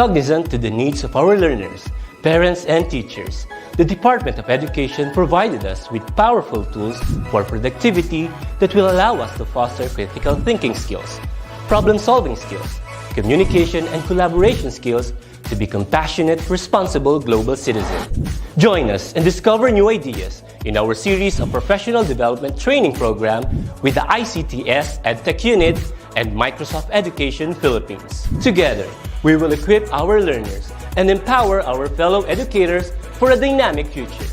Cognizant to the needs of our learners, parents, and teachers, the Department of Education provided us with powerful tools for productivity that will allow us to foster critical thinking skills, problem-solving skills, communication and collaboration skills to be compassionate, responsible global citizens. Join us and discover new ideas in our series of professional development training program with the ICT's Edtech Unit and Microsoft Education Philippines. Together, we will equip our learners and empower our fellow educators for a dynamic future.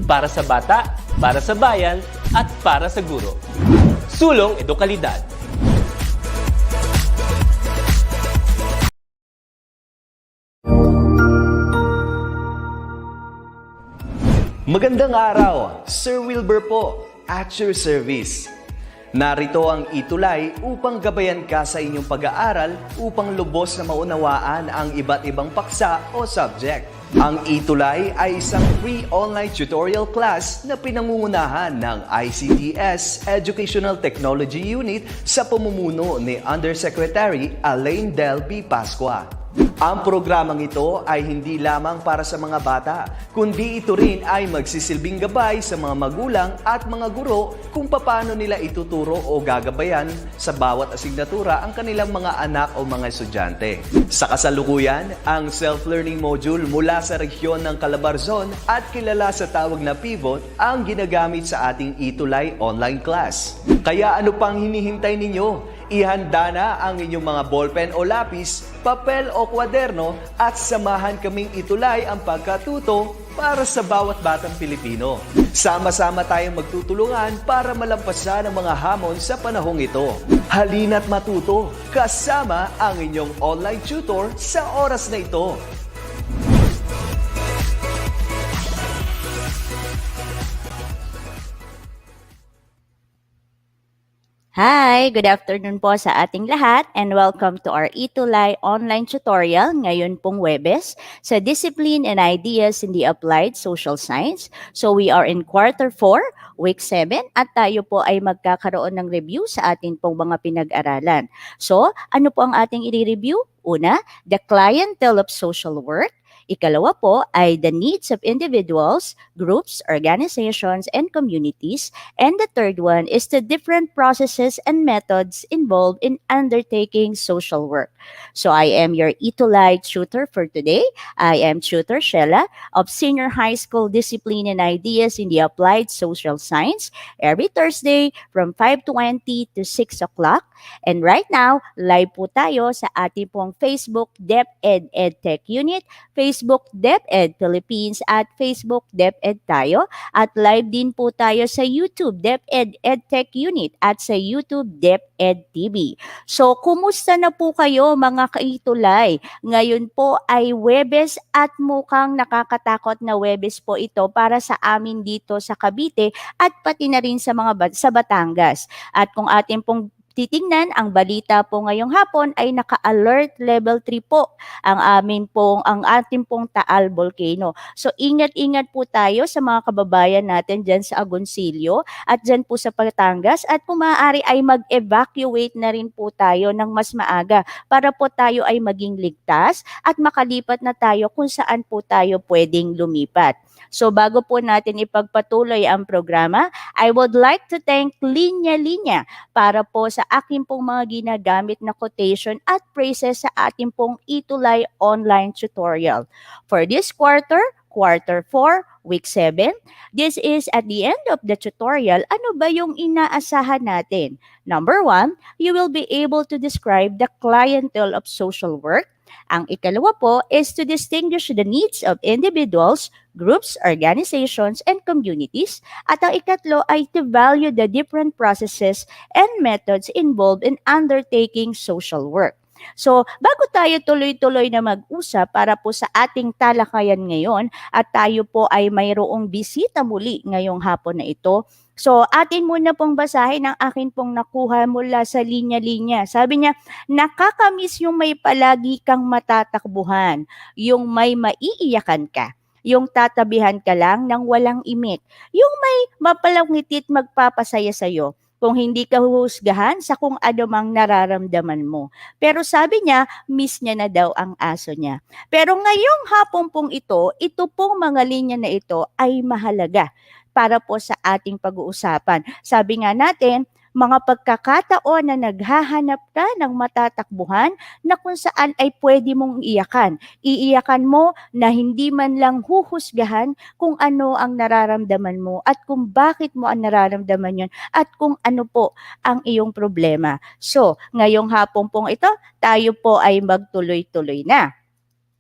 Para sa bata, para sa bayan, at para sa guro. Sulong Edukalidad. Magandang araw, Sir Wilbur po, at your service. Narito ang ETUlay upang gabayan ka sa inyong pag-aaral upang lubos na maunawaan ang iba't ibang paksa o subject. Ang ETUlay ay isang free online tutorial class na pinangungunahan ng ICT's Educational Technology Unit sa pamumuno ni Undersecretary Elaine Del B. Pascua. Ang programang ito ay hindi lamang para sa mga bata, kundi ito rin ay magsisilbing gabay sa mga magulang at mga guro kung paano nila ituturo o gagabayan sa bawat asignatura ang kanilang mga anak o mga estudyante. Sa kasalukuyan, ang self-learning module mula sa rehiyon ng Calabarzon at kilala sa tawag na pivot ang ginagamit sa ating ETUlay online class. Kaya ano pang hinihintay ninyo? Ihanda na ang inyong mga ballpen o lapis, papel o kwaderno at samahan kaming itulay ang pagkatuto para sa bawat batang Pilipino. Sama-sama tayong magtutulungan para malampasan ang mga hamon sa panahong ito. Halina't matuto kasama ang inyong online tutor sa oras na ito. Hi! Good afternoon po sa ating lahat and welcome to our ETUlay online tutorial ngayon pong Huwebes sa Discipline and Ideas in the Applied Social Science. So we are in quarter 4, week 7 at tayo po ay magkakaroon ng review sa ating pong mga pinag-aralan. So ano po ang ating i-review? Una, the clientele of social work. Ikalawa po ay the needs of individuals, groups, organizations, and communities. And the third one is the different processes and methods involved in undertaking social work. So I am your ETUlay tutor for today. I am Tutor Sheila of Senior High School Discipline and Ideas in the Applied Social Science every Thursday from 5:20 to 6 o'clock. And right now, live po tayo sa ating pong Facebook DepEd Edtech Unit, Facebook DepEd Philippines at Facebook DepEd tayo. At live din po tayo sa YouTube DepEd Edtech Unit at sa YouTube DepEd TV. So, kumusta na po kayo mga kaitulay? Ngayon po ay Huwebes at mukhang nakakatakot na Huwebes po ito para sa amin dito sa Cavite at pati na rin sa sa Batangas. At kung atin pong titingnan, ang balita po ngayong hapon ay naka-alert level 3 po ang ating pong Taal Volcano. So ingat-ingat po tayo sa mga kababayan natin dyan sa Agoncillo at dyan po sa Batangas at kung maaari ay mag-evacuate na rin po tayo ng mas maaga para po tayo ay maging ligtas at makalipat na tayo kung saan po tayo pwedeng lumipat. So bago po natin ipagpatuloy ang programa, I would like to thank Linya Linya para po sa aking pong mga ginagamit na quotation at phrases sa ating pong ETUlay online tutorial. For this quarter 4, week 7, this is at the end of the tutorial, ano ba yung inaasahan natin? Number 1, you will be able to describe the clientele of social work. Ang ikalawa po is to distinguish the needs of individuals, groups, organizations, and communities. At ang ikatlo ay to value the different processes and methods involved in undertaking social work. So, bago tayo tuloy-tuloy na mag-usap para po sa ating talakayan ngayon at tayo po ay mayroong bisita muli ngayong hapon na ito, so, atin muna pong basahin ang akin pong nakuha mula sa linya-linya. Sabi niya, nakakamiss yung may palagi kang matatakbuhan, yung may maiiyakan ka, yung tatabihan ka lang ng walang imik, yung may mapalangitit magpapasaya sa'yo, kung hindi ka huhusgahan sa kung ano mang nararamdaman mo. Pero sabi niya, miss niya na daw ang aso niya. Pero ngayong hapon pong ito pong mga linya na ito ay mahalaga para po sa ating pag-uusapan. Sabi nga natin, mga pagkakataon na naghahanap ka ng matatakbuhan na kung saan ay pwede mong iyakan. Iiyakan mo na hindi man lang huhusgahan kung ano ang nararamdaman mo at kung bakit mo ang nararamdaman yun at kung ano po ang iyong problema. So, ngayong hapon pong ito, tayo po ay magtuloy-tuloy na.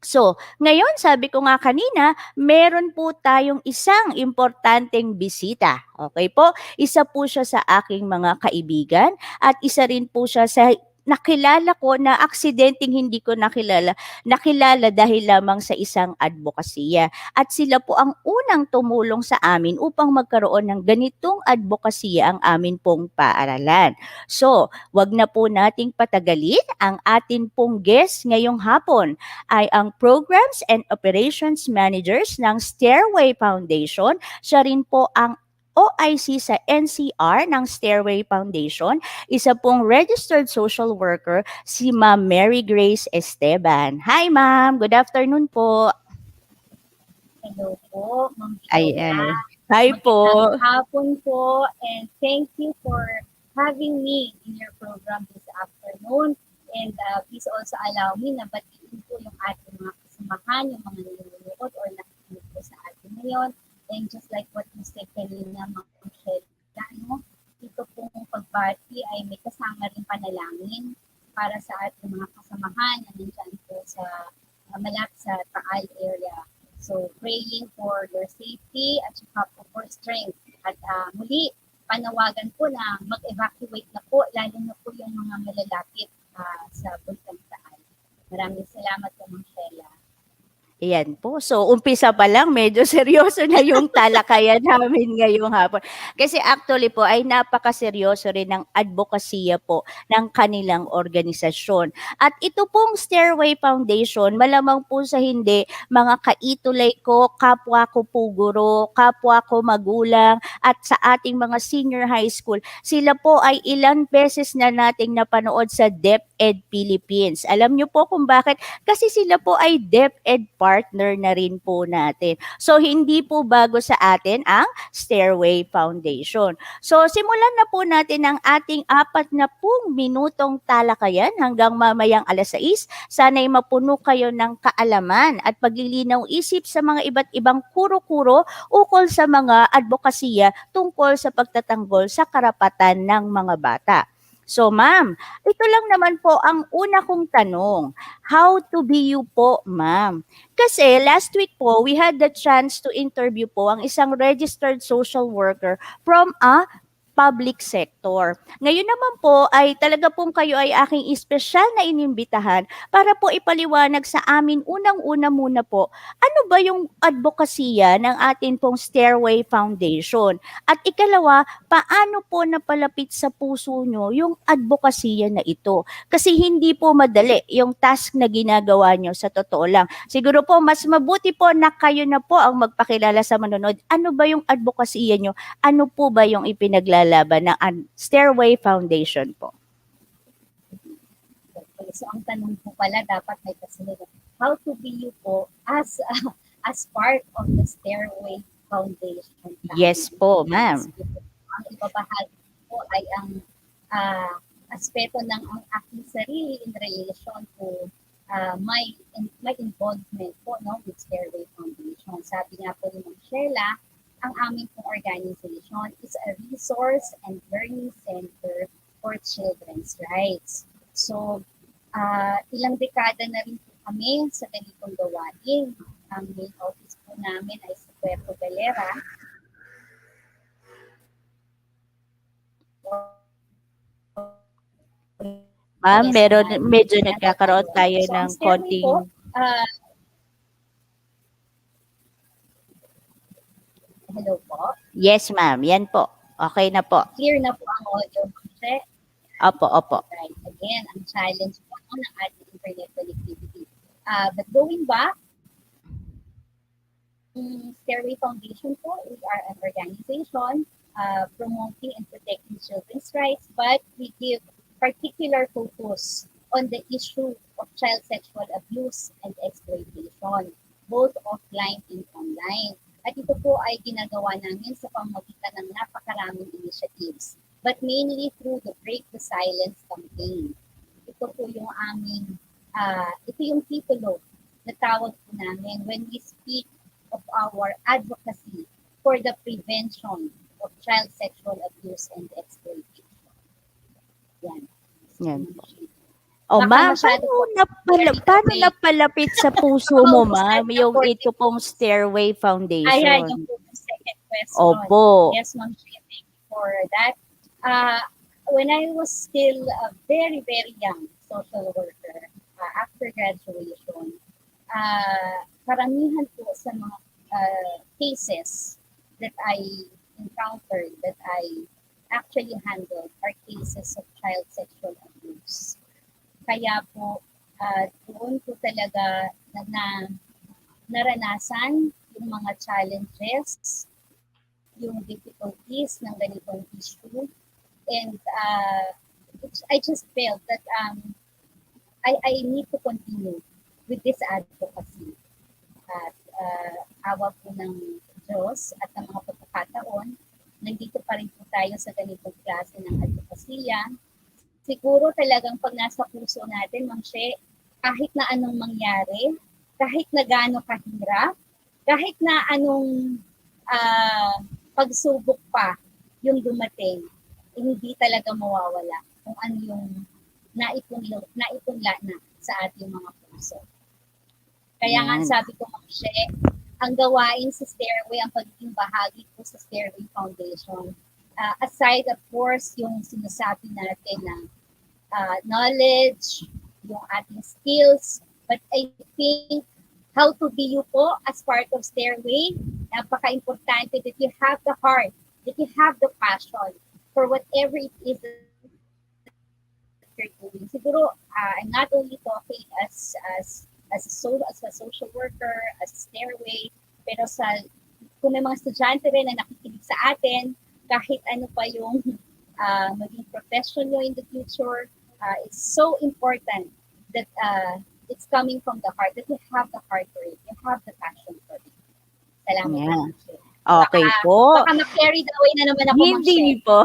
So, ngayon sabi ko nga kanina, meron po tayong isang importanteng bisita. Okay po? Isa po siya sa aking mga kaibigan at isa rin po siya sa nakilala ko na aksidenteng hindi ko nakilala dahil lamang sa isang advokasya. At sila po ang unang tumulong sa amin upang magkaroon ng ganitong advokasya ang amin pong paaralan. So, wag na po nating patagalin ang atin pong guest ngayong hapon ay ang Programs and Operations Managers ng Stairway Foundation. Siya rin po ang OIC sa NCR ng Stairway Foundation. Isa pong registered social worker, si Ma'am Mary Grace Esteban. Hi ma'am, good afternoon po. Hello po, Ma'am Ayan. Sheila. Hi po. Magandang hapon po, and thank you for having me in your program this afternoon. And please also allow me na batiin po yung ating mga kasamahan, yung mga nanonood or nakikinig po sa atin ngayon. And just like what you said kanina, Ma'am Sheila, ito pong pagbati ay may kasama rin panalangin para sa ating mga kasamahan na nandyan po sa malapit sa Taal area. So, praying for your safety at saka po for strength. At muli, panawagan po na mag-evacuate na po, lalo na po yung mga malalapit sa Bulkan Taal. Maraming salamat po, Ma'am Sheila. Ayan po. So, umpisa pa lang, medyo seryoso na yung talakayan namin ngayong hapon. Kasi actually po, ay napakaseryoso rin ng advokasya po ng kanilang organisasyon. At ito pong Stairway Foundation, malamang po sa hindi, mga ka-ETUlay ko, kapwa ko po guro, kapwa ko magulang, at sa ating mga senior high school, sila po ay ilang beses na nating napanood sa DepEd Philippines. Alam niyo po kung bakit? Kasi sila po ay DepEd partner na rin po natin. So, hindi po bago sa atin ang Stairway Foundation. So, simulan na po natin ang ating 40 minutong talakayan hanggang mamayang 6:00. Sana'y mapuno kayo ng kaalaman at paglilinaw isip sa mga iba't ibang kuro-kuro ukol sa mga advokasya tungkol sa pagtatanggol sa karapatan ng mga bata. So ma'am, ito lang naman po ang una kong tanong. How to be you po, ma'am? Kasi last week po, we had the chance to interview po ang isang registered social worker from a public sector. Ngayon naman po ay talaga pong kayo ay aking espesyal na inimbitahan para po ipaliwanag sa amin unang-una muna po, ano ba yung advokasya ng atin pong Stairway Foundation? At ikalawa, paano po napalapit sa puso nyo yung advokasya na ito? Kasi hindi po madali yung task na ginagawa nyo sa totoo lang. Siguro po mas mabuti po na kayo na po ang magpakilala sa manonood. Ano ba yung advokasya nyo? Ano po ba yung ipinaglalaban ng Stairway Foundation po? Okay, so ang tanong po pala dapat may kasunod. How to be you po as part of the Stairway Foundation? Yes po, ma'am. Ang ibabahagi po ay ang aspeto ng ang aking sarili in relation to my involvement po with Stairway Foundation. Sabi nga po ni Ma'am Sheila, ang aming pong organization is a resource and learning center for children's rights. So, ilang dekada na rin po kami sa ganitong gawain. Ang main office po namin ay sa Puerto Galera. Ma'am, Yes, medyo nagkakaroon tayo so, ng ang Stairway konting... po, hello po. Yes, ma'am. Yan po. Okay na po. Clear na po ang audio, Ma'am. Opo, opo. Right. Again, ang challenge po ng ating internet connectivity. But going back, Stairway Foundation po, we are an organization promoting and protecting children's rights, but we give particular focus on the issue of child sexual abuse and exploitation, both offline and online. At ito po ay ginagawa namin sa pamamagitan ng napakaraming initiatives, but mainly through the Break the Silence campaign. Ito po yung aming, ito yung titulo na tawag po namin when we speak of our advocacy for the prevention of child sexual abuse and exploitation. Yan. Yan. Oh, Baka ma'am, masyado paano napalapit sa puso mo, ma'am, yung for ito pong Stairway Foundation? Ayan, yung po yung second question. Opo. Yes, ma'am, thank you for that. When I was still a very, very young social worker, after graduation, karamihan po sa mga cases that I encountered, that I actually handled, are cases of child sexual abuse. Kaya po, doon po talaga naranasan yung mga challenges, yung difficulties ng ganitong issue. And I just felt that I need to continue with this advocacy. At awa po ng Diyos at ng mga pagkakataon, nandito pa rin po tayo sa ganitong klase ng advokasya. Siguro talagang pag nasa puso natin, Ma'am She, kahit na anong mangyari, kahit na gaano kahirap, kahit na anong pagsubok pa yung dumating, hindi talaga mawawala kung ano yung naipunla na sa ating mga puso. Kaya nga sabi ko, Ma'am She, ang gawain sa Stairway, ang pagiging bahagi po sa Stairway Foundation, aside of course yung sinasabi natin na knowledge, yung ating skills, but I think how to be you po as part of Stairway, napaka-importante that you have the heart, that you have the passion for whatever it is that you're doing. Siguro, I'm not only talking as a social worker, as a Stairway, pero kung may mga estudyante rin na nakikinig sa atin, kahit ano pa yung maging profession nyo in the future, it's so important that it's coming from the heart, that you have the heart for it, you have the passion for it. Salamat. Okay po. Baka ma-carried away na naman ako, Hindi po.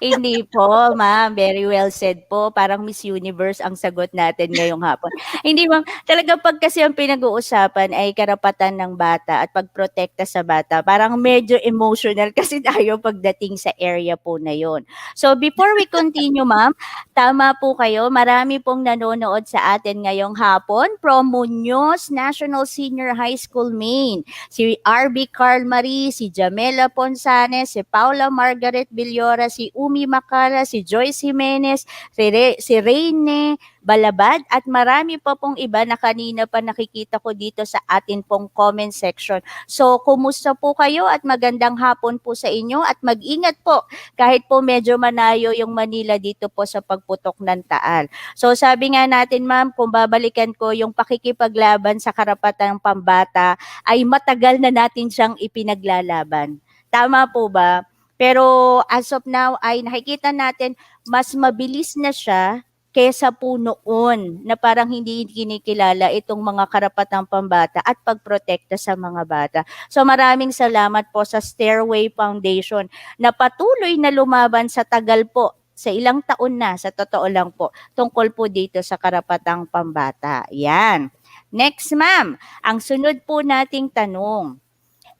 Hindi po, ma'am. Very well said po. Parang Miss Universe ang sagot natin ngayong hapon. Hindi, ma'am. Talaga pag kasi ang pinag-uusapan ay karapatan ng bata at pagprotekta sa bata, parang medyo emotional kasi tayo pagdating sa area po na yon. So before we continue, ma'am, tama po kayo. Marami pong nanonood sa atin ngayong hapon from Muñoz National Senior High School, Maine. Si RB Carl Marie, si Jamela Ponsanes, si Paula Margaret Villora, si Umi Makala, si Joyce Jimenez, si Reyne Balabad, at marami pa pong iba na kanina pa nakikita ko dito sa atin pong comment section. So, kumusta po kayo at magandang hapon po sa inyo at mag-ingat po kahit po medyo manayo yung Manila dito po sa pagputok ng Taal. So, sabi nga natin, ma'am, kung babalikan ko yung pakikipaglaban sa karapatan ng pambata, ay matagal na natin siyang ipinaglalaban. Tama po ba? Pero as of now ay nakikita natin mas mabilis na siya kesa po noon na parang hindi kinikilala itong mga karapatang pambata at pagprotekta sa mga bata. So maraming salamat po sa Stairway Foundation na patuloy na lumaban sa tagal po, sa ilang taon na, sa totoo lang po, tungkol po dito sa karapatang pambata. Yan. Next, ma'am, ang sunod po nating tanong,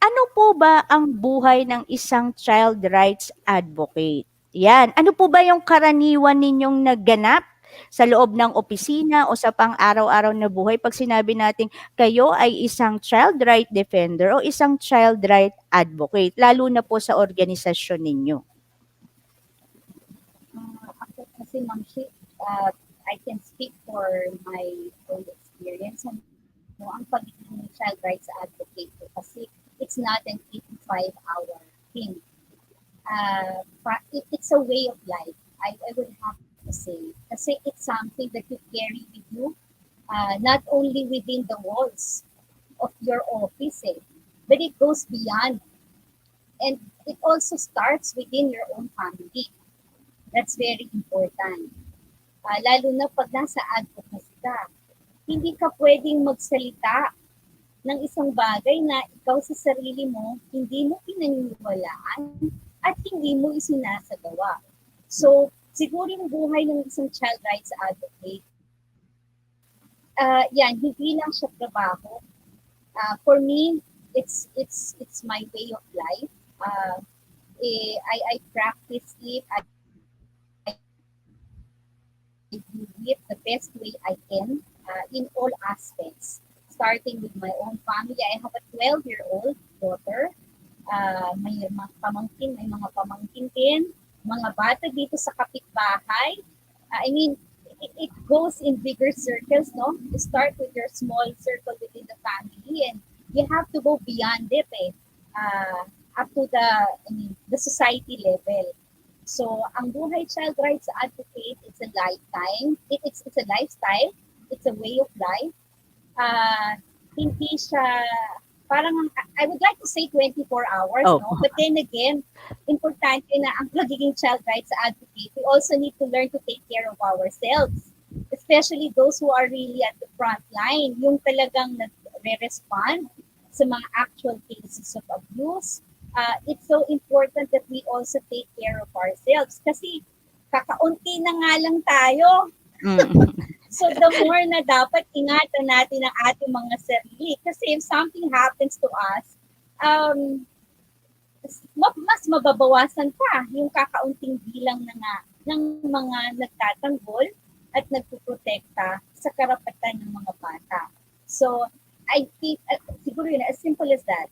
ano po ba ang buhay ng isang child rights advocate? Yan. Ano po ba yung karaniwan ninyong nagganap sa loob ng opisina o sa pang-araw-araw na buhay pag sinabi natin kayo ay isang child right defender o isang child right advocate, lalo na po sa organisasyon ninyo? Ako kasi, Ma'am Shi, I can speak for my own experience. Ang pagiging child rights advocate ko kasi it's not an 85-hour thing. It's a way of life, I would have to say. Kasi it's something that you carry with you, not only within the walls of your office, but it goes beyond. And it also starts within your own family. That's very important. Lalo na pag nasa advocacy ka. Hindi ka pwedeng magsalita ng isang bagay na ikaw sa sarili mo, hindi mo pinaniniwalaan at hindi mo isinasagawa. So, siguro yung buhay ng isang child rights advocate, yan, hindi lang siya trabaho. For me, it's my way of life. I practice it. I do it the best way I can in all aspects. Starting with my own family, I have a 12-year-old daughter. May mga pamangkin din, mga bata dito sa kapitbahay. I mean, it goes in bigger circles, no? You start with your small circle within the family, and you have to go beyond it, up to the society level. So, ang buhay child rights advocate, it's a lifetime. It's a lifestyle. It's a way of life. Hindi siya, parang, I would like to say 24 hours, no? But then again, importante na ang pagiging child rights advocate, we also need to learn to take care of ourselves. Especially those who are really at the front line, yung talagang nagre-respond sa mga actual cases of abuse. It's so important that we also take care of ourselves kasi kakaunti na nga lang tayo. So the more na dapat ingatan natin ang ating mga sarili kasi if something happens to us, mas mababawasan pa yung kakaunting bilang na nga ng mga nagtatanggol at nagpuprotekta sa karapatan ng mga bata. So I think siguro yun, as simple as that.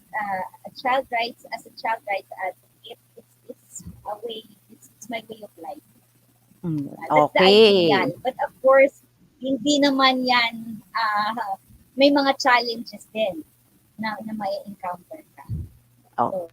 A child rights advocate, it's a way, it's my way of life. That's the ideal. But of course, hindi naman yan, may mga challenges din na may encounter ka. So,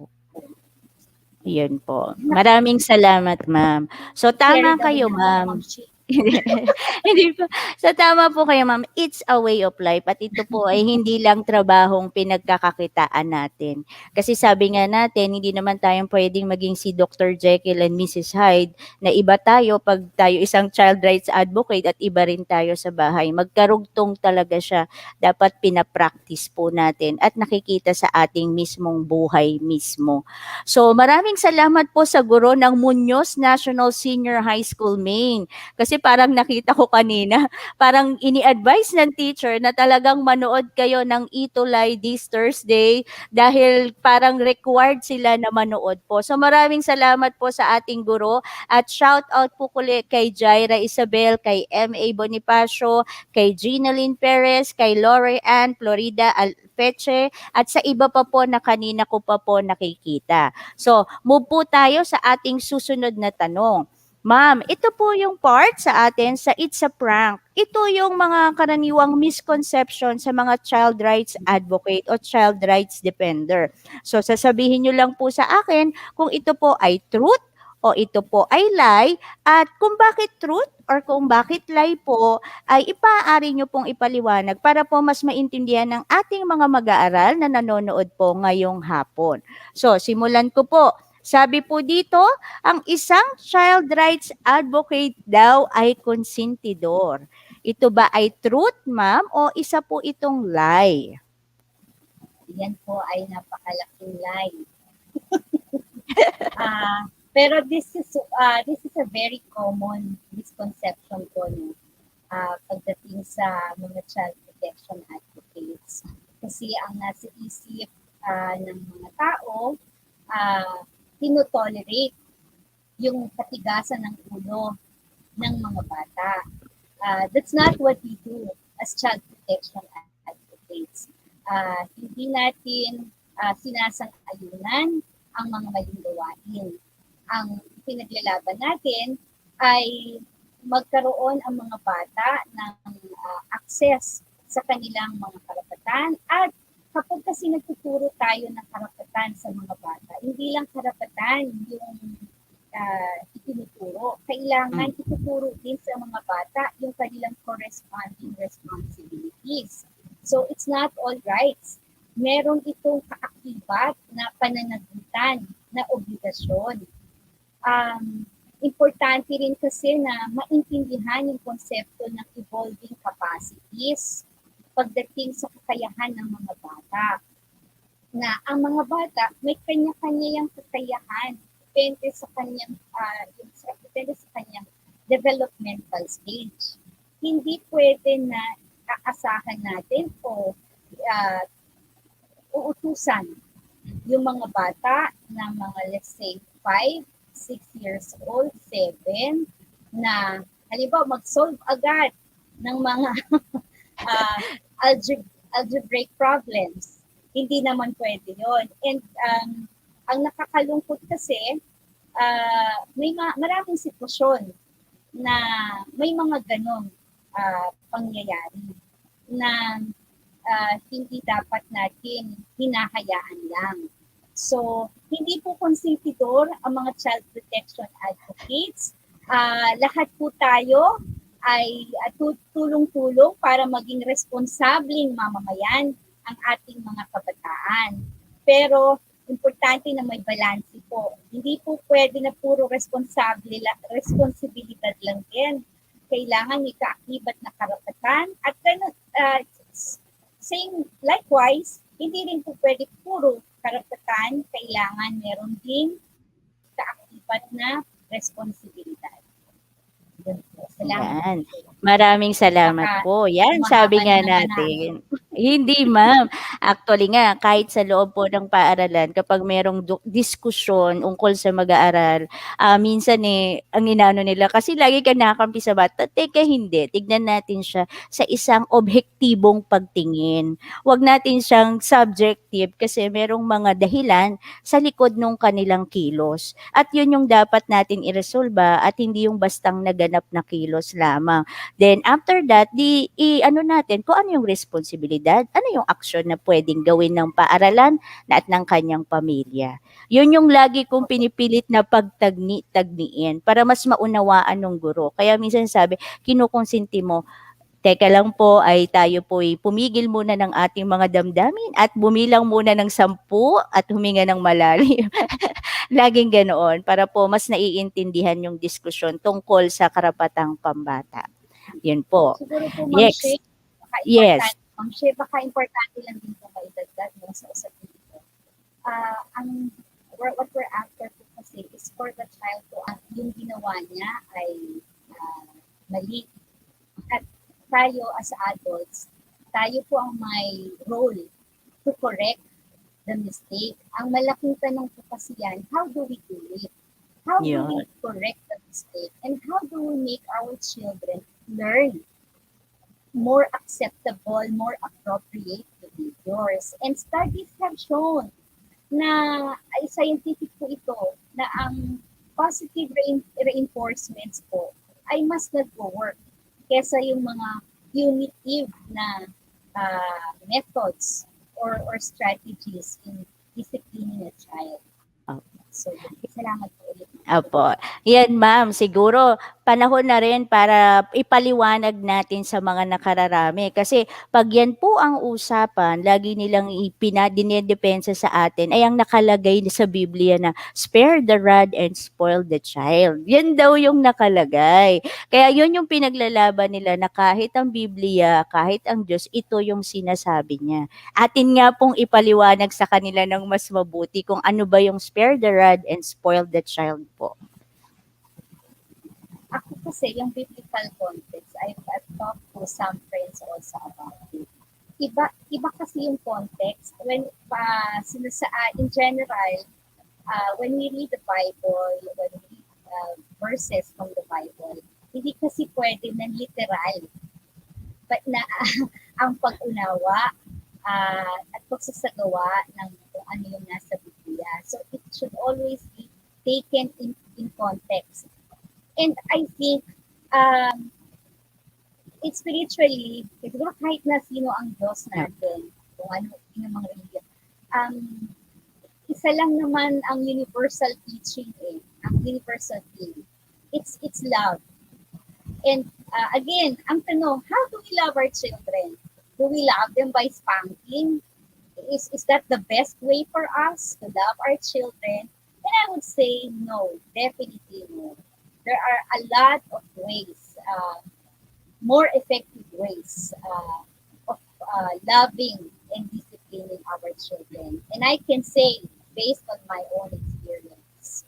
yun po. Maraming salamat, ma'am. So, tama kayo, ma'am. Hindi po. So, tama po kayo, ma'am. It's a way of life. At ito po ay hindi lang trabahong pinagkakakitaan natin. Kasi sabi nga natin, hindi naman tayong pwedeng maging si Dr. Jekyll and Mrs. Hyde na iba tayo pag tayo isang child rights advocate at iba rin tayo sa bahay. Magkarugtong talaga siya. Dapat pinapractice po natin at nakikita sa ating mismong buhay mismo. So, maraming salamat po sa guro ng Muñoz National Senior High School, Maine. Kasi parang nakita ko kanina, parang ini-advise ng teacher na talagang manood kayo ng ETUlay this Thursday dahil parang required sila na manood po. So maraming salamat po sa ating guro at shout out po kay Jaira Isabel, kay M.A. Bonifacio, kay Ginaline Perez, kay Lori Ann Florida Alpeche at sa iba pa po na kanina ko pa po nakikita. So move po tayo sa ating susunod na tanong. Ma'am, ito po yung part sa atin sa It's a Prank. Ito yung mga karaniwang misconception sa mga child rights advocate o child rights defender. So sasabihin nyo lang po sa akin kung ito po ay truth o ito po ay lie at kung bakit truth or kung bakit lie po ay ipaaari nyo pong ipaliwanag para po mas maintindihan ng ating mga mag-aaral na nanonood po ngayong hapon. So simulan ko po. Sabi po dito, ang isang child rights advocate daw ay konsentidor. Ito ba ay truth, ma'am, o isa po itong lie? Yan po ay napakalaking lie. Pero this is a very common misconception po pagdating sa mga child protection advocates. Kasi ang nasa isip ng mga tao, tinotolerate yung katigasan ng ulo ng mga bata. That's not what we do as child protection advocates. Hindi natin sinasang-ayunan ang mga maling gawain. Ang pinaglalaban natin ay magkaroon ang mga bata ng access sa kanilang mga karapatan at kapag kasi nagtuturo tayo ng karapatan sa mga bata, hindi lang karapatan yung itinuturo. Kailangan ituturo din sa mga bata yung kanilang corresponding responsibilities. So, it's not all rights. Meron itong kaakibat na pananagutan na obligasyon. Importante rin kasi na maintindihan yung konsepto ng evolving capacities pagdating sa kakayahan ng mga bata. Na ang mga bata may kanya-kanya yung kakayahan depende sa kanyang developmental stage. Hindi pwede na aasahan natin o uutusan yung mga bata na mga let's say 5, 6 years old, 7 na halimbawa mag-solve agad ng mga algebraic problems. Hindi naman pwede yon. And ang nakakalungkot kasi, maraming sitwasyon na may mga ganong pangyayari na hindi dapat natin hinahayaan lang. So, hindi po konsentidor ang mga child protection advocates. Lahat po tayo ay tulong-tulong para maging responsableng mamamayan ang ating mga kabataan. Pero, importante na may balanse po. Hindi po pwede na puro responsibilidad lang din. Kailangan may kaakibat na karapatan at same likewise, hindi rin po pwede puro karapatan, kailangan meron din kaakibat na responsibilidad. Yan. Maraming salamat po. Yan, sabi nga natin. Hindi, ma'am. Actually nga, kahit sa loob po ng paaralan, kapag merong diskusyon ungkol sa mag-aaral, minsan ang inaano nila, kasi lagi ka nakakampi sa bata, teka hindi, tignan natin siya sa isang objektibong pagtingin. Huwag natin siyang subjective kasi merong mga dahilan sa likod ng kanilang kilos. At yun yung dapat natin iresolba at hindi yung bastang naganap na kilos lamang. Then after that, ano natin kung ano yung responsibilidad, ano yung aksyon na pwedeng gawin ng paaralan at ng kanyang pamilya. Yun yung lagi kong pinipilit na pagtagni-tagniin para mas maunawaan ng guro. Kaya minsan sabi, kinukonsinti mo, teka lang po ay tayo po ay pumigil muna ng ating mga damdamin at bumilang muna ng 10 at huminga ng malalim. Laging ganoon para po mas naiintindihan yung diskusyon tungkol sa karapatang pambata. Yun po. Siguro po, Yes. Yes. Baka importante lang din po maidagdag sa usapin ito. What we're after po kasi is for the child to yung ginawa niya ay mali. At tayo as adults, tayo po ang may role to correct the mistake. Ang malaking tanong po kasi yan, how do we do it? How do we correct the mistake? And how do we make our children learn more acceptable, more appropriate behaviors? And studies have shown na ay scientific po ito, na ang positive reinforcements po ay mas nag-work kesa yung mga punitive na methods or strategies in disciplining a child. So, salamat po ulit. Opo. Yan, ma'am. Siguro, panahon na rin para ipaliwanag natin sa mga nakararami. Kasi pag yan po ang usapan, lagi nilang dinedepensa sa atin, ay ang nakalagay sa Biblia na spare the rod and spoil the child. Yan daw yung nakalagay. Kaya yun yung pinaglalaban nila na kahit ang Biblia, kahit ang Diyos, ito yung sinasabi niya. Atin nga pong ipaliwanag sa kanila ng mas mabuti kung ano ba yung spare the rod and spoil the child po. Ako kasi, yung biblical context, I've talked to some friends also about it. Iba kasi yung context when in general, when we read the Bible, when we read verses from the Bible, hindi kasi pwede na literal. But na ang pag-unawa at pagsasagawa ng kung ano yung nasa Biblia. So it should always be taken in context. And I think it's spiritually, siguro kahit na sino ang Diyos natin, kung ano yung mga religion, isa lang naman ang universal teaching ang universal thing. It's love. And again, ang tanong, how do we love our children? Do we love them by spanking? Is that the best way for us to love our children? And I would say no, definitely no. There are a lot of ways, more effective ways of loving and disciplining our children. And I can say, based on my own experience,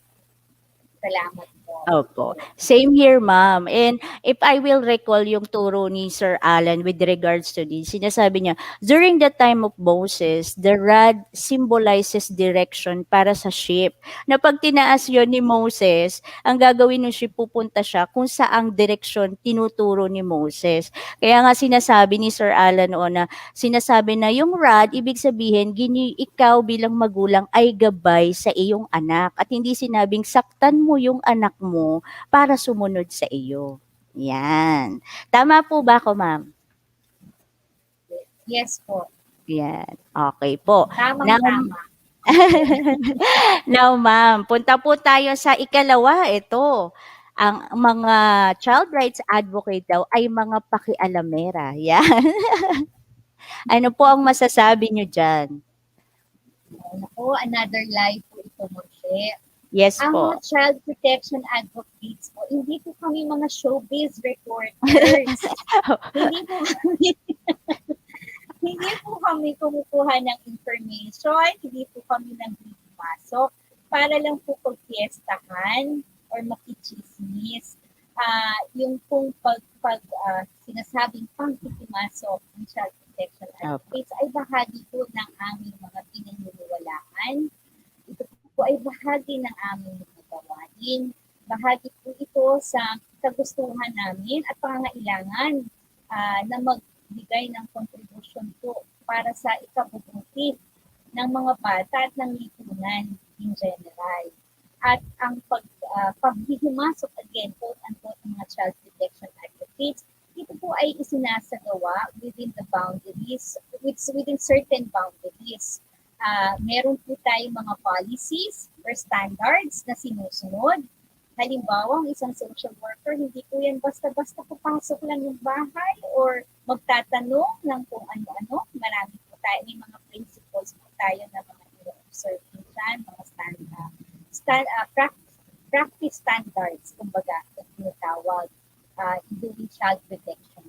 salamat po. Opo. Same here, ma'am. And if I will recall yung turo ni Sir Alan with regards to this, sinasabi niya, during the time of Moses, the rod symbolizes direction para sa ship. Na pag tinaas yon ni Moses, ang gagawin ng ship, pupunta siya kung saang direksyon tinuturo ni Moses. Kaya nga sinasabi ni Sir Alan noon na, sinasabi na yung rod, ibig sabihin, ikaw bilang magulang ay gabay sa iyong anak. At hindi sinabing saktan mo yung anak mo para sumunod sa iyo. Yan. Tama po ba ako, ma'am? Yes po. Yan. Okay po. Now, Tamang-tama. now, ma'am, punta po tayo sa ikalawa. Ito, ang mga child rights advocate daw ay mga pakialamera. Yan. Ano po ang masasabi nyo dyan? Ako, another life po ito, Moshe. Yes Ang po. mga child protection advocates po, hindi po kami mga showbiz reporters. hindi po kami hindi po kami kumukuha ng information, hindi po kami nagpipasok para lang po pagpiestahan or makichismis. Yung pong sinasabing pangkikimasok ng child protection advocates ay bahagi po ng aming mga pinaniniwalaan. Ito po ay bahagi ng aming mga gawain. Bahagi po ito sa kagustuhan namin at pangangailangan na magbigay ng kontribusyon po para sa ikabubuti ng mga bata at ng lipunan in general. At ang paghihimasok again, quote-unquote, ng mga child protection advocates, ito po ay isinasagawa within the boundaries, within certain boundaries. Meron po tayong mga policies or standards na sinusunod. Halimbawa, ang isang social worker, hindi po yan basta-basta papasok lang ng bahay or magtatanong ng kung ano-ano. Marami po tayo, may mga principles po tayo na mga i-observe dyan, mga practice standards, kumbaga, na tinatawag during child protection.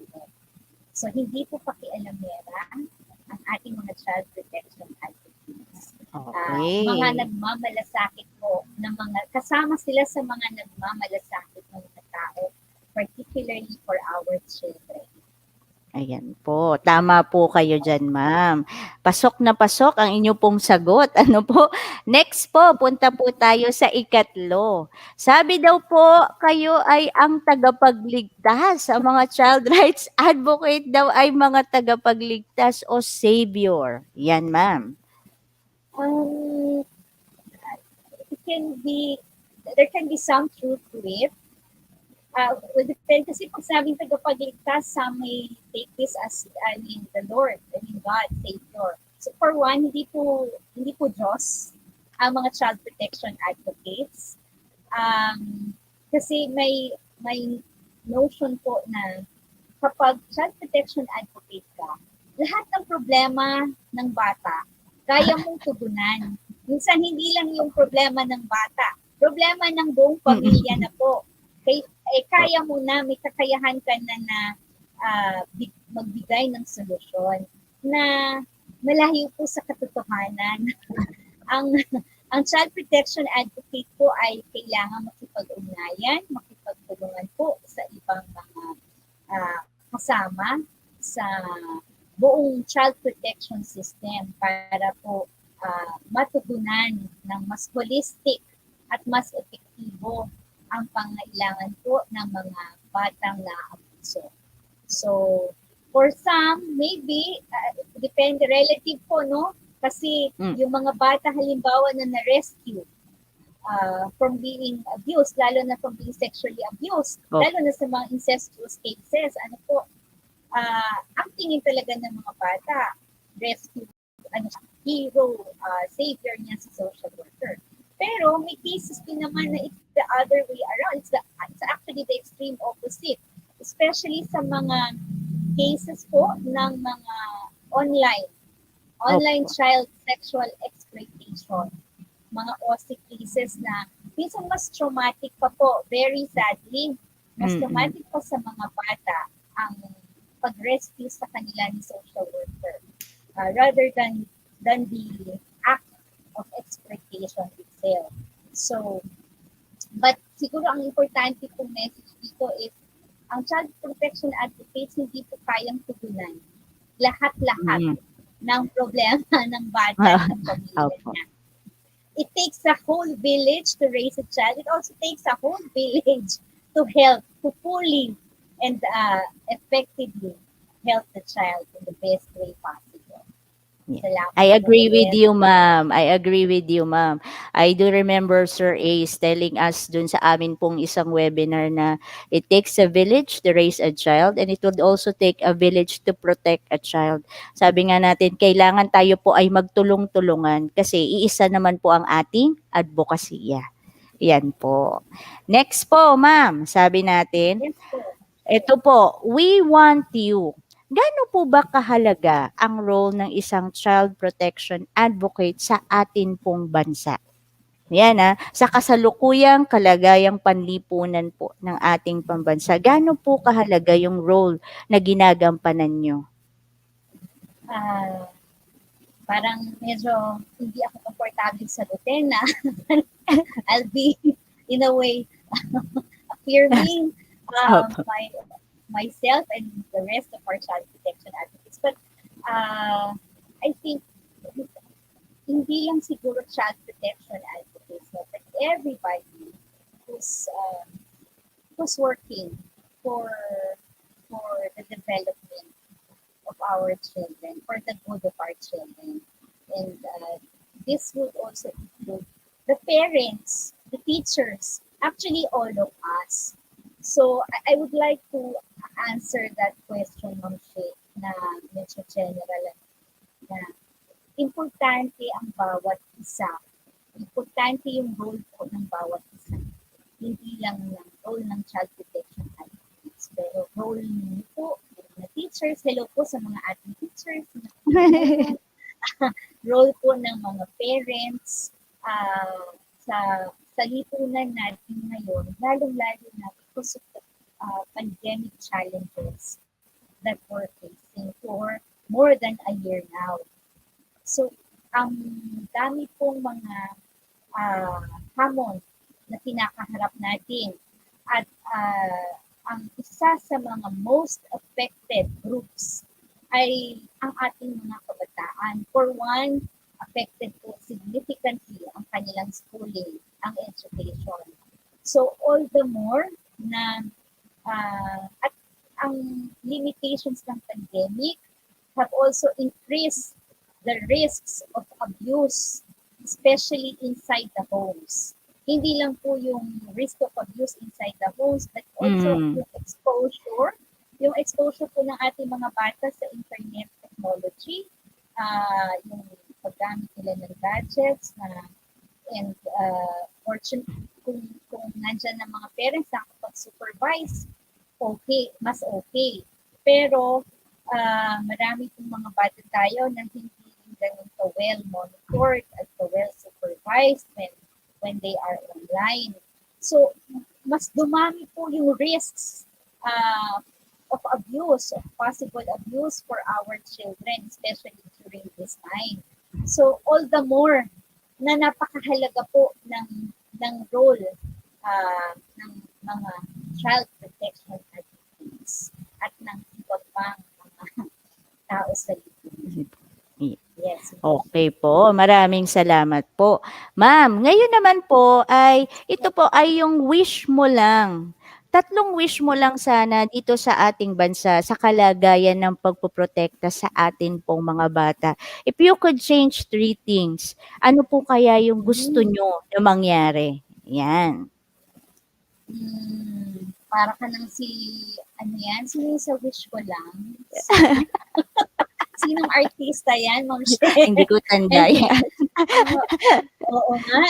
So, hindi po pakialamera ang ating mga child protection advocates. Okay. Mga nagmamalasakit po ng kasama sila sa mga nagmamalasakit ng mga tao, particularly for our children. Ayan po. Tama po kayo dyan, ma'am. Pasok na pasok ang inyo pong sagot. Ano po? Next po, punta po tayo sa ikatlo. Sabi daw po, kayo ay ang tagapagligtas. Ang mga child rights advocate daw ay mga tagapagligtas o savior. Yan, ma'am. There can be some truth to it. Well, depende kasi pag sabing tagapagligtas, some may take this as, the Lord, God, Savior. So for one, hindi po Diyos ang mga child protection advocates. Kasi may notion po na kapag child protection advocate ka, lahat ng problema ng bata, kaya mong tugunan. Minsan hindi lang yung problema ng bata, problema ng buong pamilya na po. Kaya mo na, may kakayahan ka na magbigay ng solusyon na malayo po sa katotohanan. ang child protection advocate po ay kailangan makipag-ugnayan, makipagtulungan po sa ibang mga kasama sa buong child protection system para po matugunan ng mas holistic at mas epektibo ang pangailangan po ng mga batang naabuso. So, for some, maybe, depende, relative po, no? Kasi yung mga bata halimbawa na na-rescue from being abused, lalo na from being sexually abused, lalo na sa mga incestuous cases, ang tingin talaga ng mga bata, rescue, hero, savior niya sa social worker. Pero may cases din naman na it's the other way around. It's actually the extreme opposite. Especially sa mga cases po ng mga online child sexual exploitation, mga OSIC cases na minsan mas traumatic pa po, very sadly, mas traumatic pa sa mga bata ang pag-rescue sa kanila ni social worker rather than the act of exploitation itself. So, but siguro ang importante pong message dito is ang child protection advocates hindi po kayang tugunan lahat-lahat ng problema ng bata at ng pamilya niya. It takes a whole village to raise a child. It also takes a whole village to help, to fully and effectively help the child in the best way possible. Yeah. I agree with you, ma'am. I agree with you, ma'am. I do remember Sir Ace telling us dun sa amin pong isang webinar na it takes a village to raise a child and it would also take a village to protect a child. Sabi nga natin, kailangan tayo po ay magtulong-tulungan kasi iisa naman po ang ating advokasya. Yan po. Next po, ma'am. Sabi natin, Yes po. ito po, we want you. Gaano po ba kahalaga ang role ng isang child protection advocate sa atin pong bansa? Yan sa kasalukuyang kalagayang panlipunan po ng ating pambansa, gaano po kahalaga yung role na ginagampanan nyo? Parang medyo hindi ako komportable sagutin na I'll be in a way affirming myself and the rest of our child protection advocates. But I think hindi lang siguro child protection advocates, no, but everybody who's working for the development of our children, for the good of our children. And this would also include the parents, the teachers, actually all of us. So I would like to answer that question, Ma'am Shea, na medyo general na importante ang bawat isa. Importante yung role po ng bawat isa. Hindi lang ng role ng child protection advocates, pero role niyo po na teachers. Hello po sa mga ating teachers. Role po ng mga parents sa lipunan natin ngayon, lalong-lalo na because of the pandemic challenges that we're facing for more than a year now. So, ang dami pong mga hamon na kinakaharap natin at ang isa sa mga most affected groups ay ang ating mga kabataan. For one, affected po significantly ang kanilang schooling, ang education. So all the more na at ang limitations ng pandemic have also increased the risks of abuse, especially inside the homes. Hindi lang po yung risk of abuse inside the homes, but also yung exposure po ng ating mga bata sa internet technology, yung paggamit nila ng gadgets, and kung nandyan ng mga parents na kapag-supervise, okay, mas okay. Pero marami pong mga bata tayo na hindi ganun ka well monitored at well supervised when they are online. So, mas dumami po yung risks of abuse, of possible abuse for our children, especially during this time. So, all the more na napakahalaga po ng role ng mga child protection advocates at ng iba't pang mga tao sa lipunan. Yes. Okay po, maraming salamat po. Ma'am, ngayon naman po ito po ay yung wish mo lang. 3 wish mo lang sana dito sa ating bansa sa kalagayan ng pagpoprotekta sa atin pong mga bata. If you could change 3 things, ano po kaya yung gusto nyo na mangyari? Yan. Para ka nang sino sa wish ko lang? Sinong artista yan, Ma'am Shea? Hindi ko tanda yan. Oo nga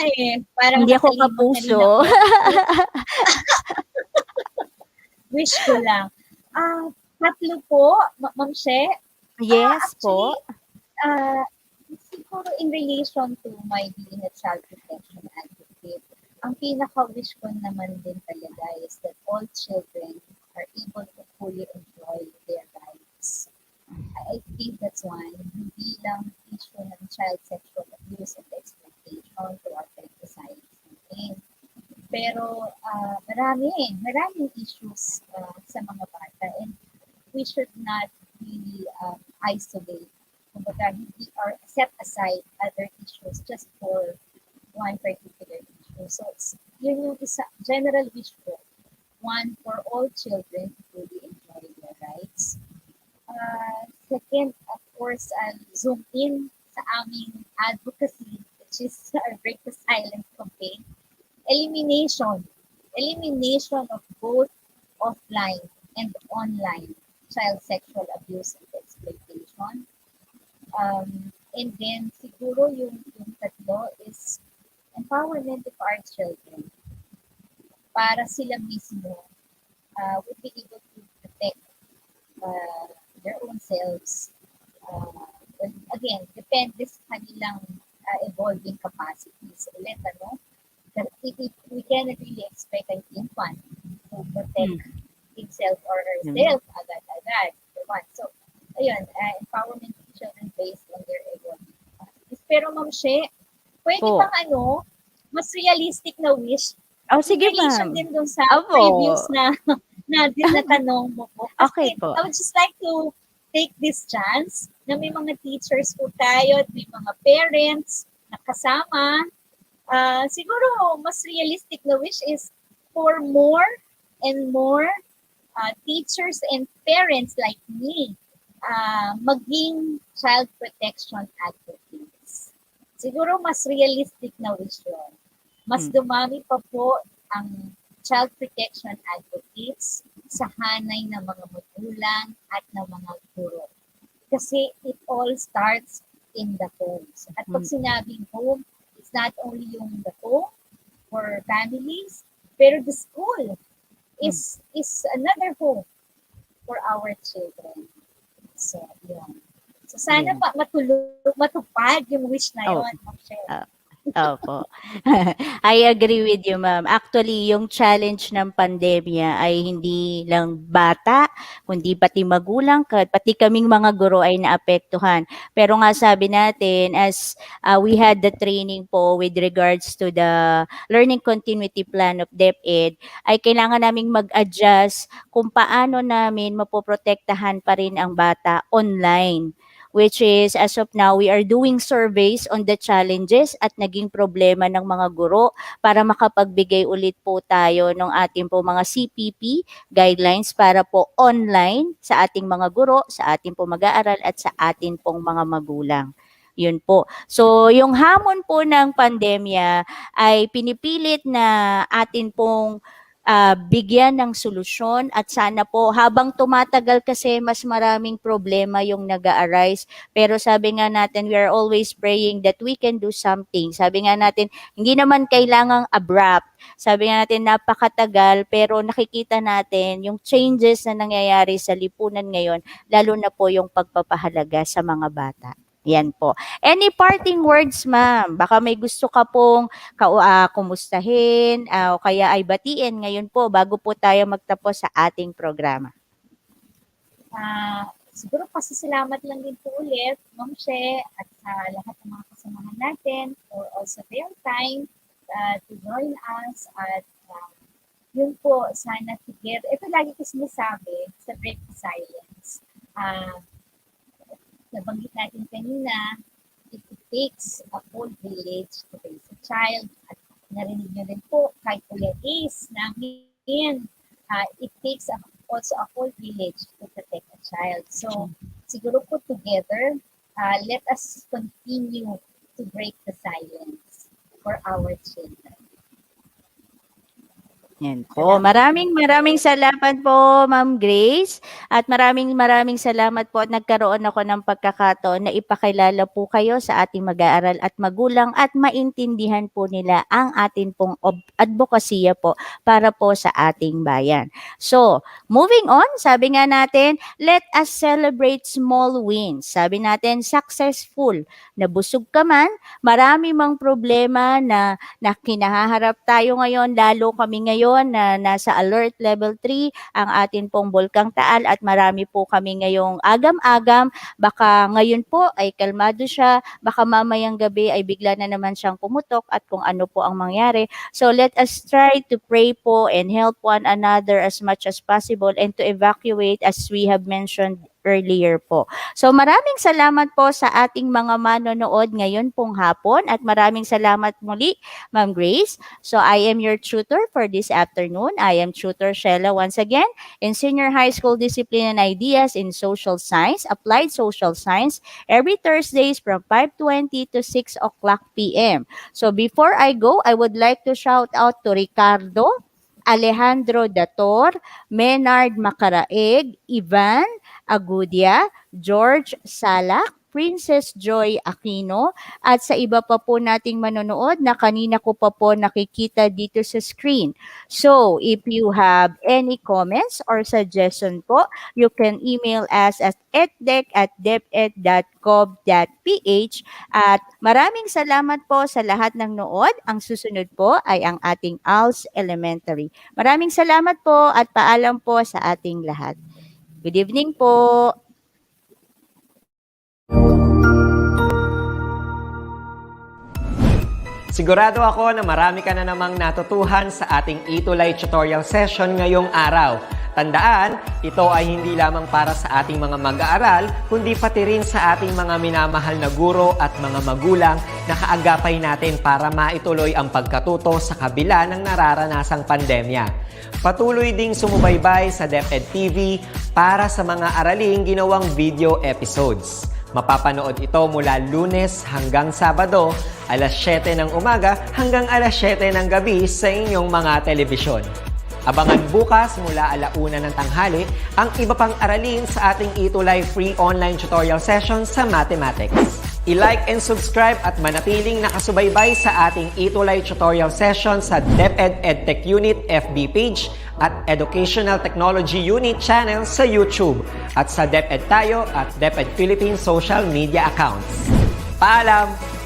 Parang hindi ako kapuso. Wish ko lang. 3 po, Ma'am Shea. Yes actually, po. Siguro in relation to my being a child protection advocate, ang pinaka-wish ko naman din talaga is that all children are able to fully enjoy their lives. I think that's one. Hindi lang issue ng child sexual abuse and exploitation to affect the science campaign. Pero maraming issues sa mga bata, and we should not really isolate. Kumbaga, hindi or set aside other issues just for one particular issue. So, yun yung isa, general wish ko. One, for all children to fully enjoy their rights. Second, of course, I'll zoom in sa aming advocacy, which is our Break the Silence campaign. Elimination of both offline and online child sexual abuse and exploitation. And then siguro yung tatlo is empowerment of our children para sila mismo would be able to protect their own selves. Again, depende sa kanilang evolving capacities. Ulit, ano? We cannot really expect an infant to protect himself or herself agad-agad. So, ayun, empowerment of children based on their evolving capacities. Pero Ma'am She, pwede bang mas realistic na wish? Sige, relation ma'am. din dun sa previous na tanong mo po. Kasi Okay po. I would just like to take this chance na may mga teachers po tayo at may mga parents na kasama. Siguro, mas realistic na wish is for more and more teachers and parents like me maging child protection advocates. Siguro, mas realistic na wish yun. Mas dumami pa po ang child protection advocates sa hanay ng mga magulang at ng mga guro. Kasi it all starts in the homes. At pag sinabing home, it's not only yung the home for families, pero the school is another home for our children. So, yun. So, sana matupad yung wish na yun. Opo. I agree with you, ma'am. Actually, yung challenge ng pandemya ay hindi lang bata, kundi pati magulang, pati kaming mga guro ay naapektuhan. Pero nga sabi natin, as we had the training po with regards to the learning continuity plan of DepEd, ay kailangan naming mag-adjust kung paano namin mapoprotektahan pa rin ang bata online, which is as of now, we are doing surveys on the challenges at naging problema ng mga guro para makapagbigay ulit po tayo ng ating po mga CPP guidelines para po online sa ating mga guro, sa ating po mag-aaral at sa atin pong mga magulang. Yun po. So, yung hamon po ng pandemya ay pinipilit na atin pong bigyan ng solusyon at sana po habang tumatagal kasi mas maraming problema yung nag-a-arise. Pero sabi nga natin, we are always praying that we can do something. Sabi nga natin, hindi naman kailangang abrupt. Sabi nga natin, napakatagal pero nakikita natin yung changes na nangyayari sa lipunan ngayon, lalo na po yung pagpapahalaga sa mga bata. Yan po. Any parting words, ma'am? Baka may gusto ka pong kumustahin o kaya ay batiin ngayon po bago po tayo magtapos sa ating programa. Siguro pasasalamat lang din po ulit, Ma'am She, at sa lahat ng mga kasamahan natin for also their time to join us. At yun po, sana together. Ito lagi ko sinasabi sa Break the Silence. Nabanggit natin kanina, it takes a whole village to raise a child. At narinig nyo rin po, kahit Kuya Ace namin, it takes also a whole village to protect a child. So, siguro po together, let us continue to break the silence for our children. Yan po. Maraming salamat po, Ma'am Grace. At maraming salamat po at nagkaroon ako ng pagkakataon na ipakilala po kayo sa ating mag-aaral at magulang at maintindihan po nila ang atin pong advokasya po para po sa ating bayan. So, moving on, sabi nga natin, let us celebrate small wins. Sabi natin, successful. Nabusog ka man, marami mang problema na kinahaharap tayo ngayon, lalo kami ngayon na nasa alert level 3 ang atin pong Bulkang Taal at marami po kami ngayong agam-agam. Baka ngayon po ay kalmado siya, baka mamayang gabi ay bigla na naman siyang pumutok at kung ano po ang mangyari. So let us try to pray po and help one another as much as possible and to evacuate as we have mentioned earlier po. So maraming salamat po sa ating mga manonood ngayon pong hapon at maraming salamat muli, Ma'am Grace. So I am your tutor for this afternoon. I am Tutor Shella once again in Senior High School Discipline and Ideas in Social Science, Applied Social Science, every Thursdays from 5:20 to 6 o'clock p.m. So before I go, I would like to shout out to Ricardo, Alejandro Dator, Menard Macaraeg, Ivan Agudia, George Salak, Princess Joy Aquino, at sa iba pa po nating manonood na kanina ko pa po nakikita dito sa screen. So, if you have any comments or suggestion po, you can email us at edtech@deped.gov.ph at maraming salamat po sa lahat ng nood. Ang susunod po ay ang ating ALS Elementary. Maraming salamat po at paalam po sa ating lahat. Good evening po. Sigurado ako na marami ka na namang natutuhan sa ating ETUlay tutorial session ngayong araw. Tandaan, ito ay hindi lamang para sa ating mga mag-aaral, kundi pati rin sa ating mga minamahal na guro at mga magulang na kaagapay natin para maituloy ang pagkatuto sa kabila ng nararanasang pandemya. Patuloy ding sumubaybay sa DepEd TV para sa mga araling ginawang video episodes. Mapapanood ito mula Lunes hanggang Sabado, alas 7 ng umaga hanggang alas 7 ng gabi sa inyong mga telebisyon. Abangan bukas mula 1:00 ng tanghali ang iba pang aralin sa ating ETUlay free online tutorial session sa mathematics. I-like and subscribe at manatiling nakasubaybay sa ating ETUlay tutorial session sa DepEd Edtech Unit FB page at Educational Technology Unit channel sa YouTube at sa DepEd Tayo at DepEd Philippines social media accounts. Paalam!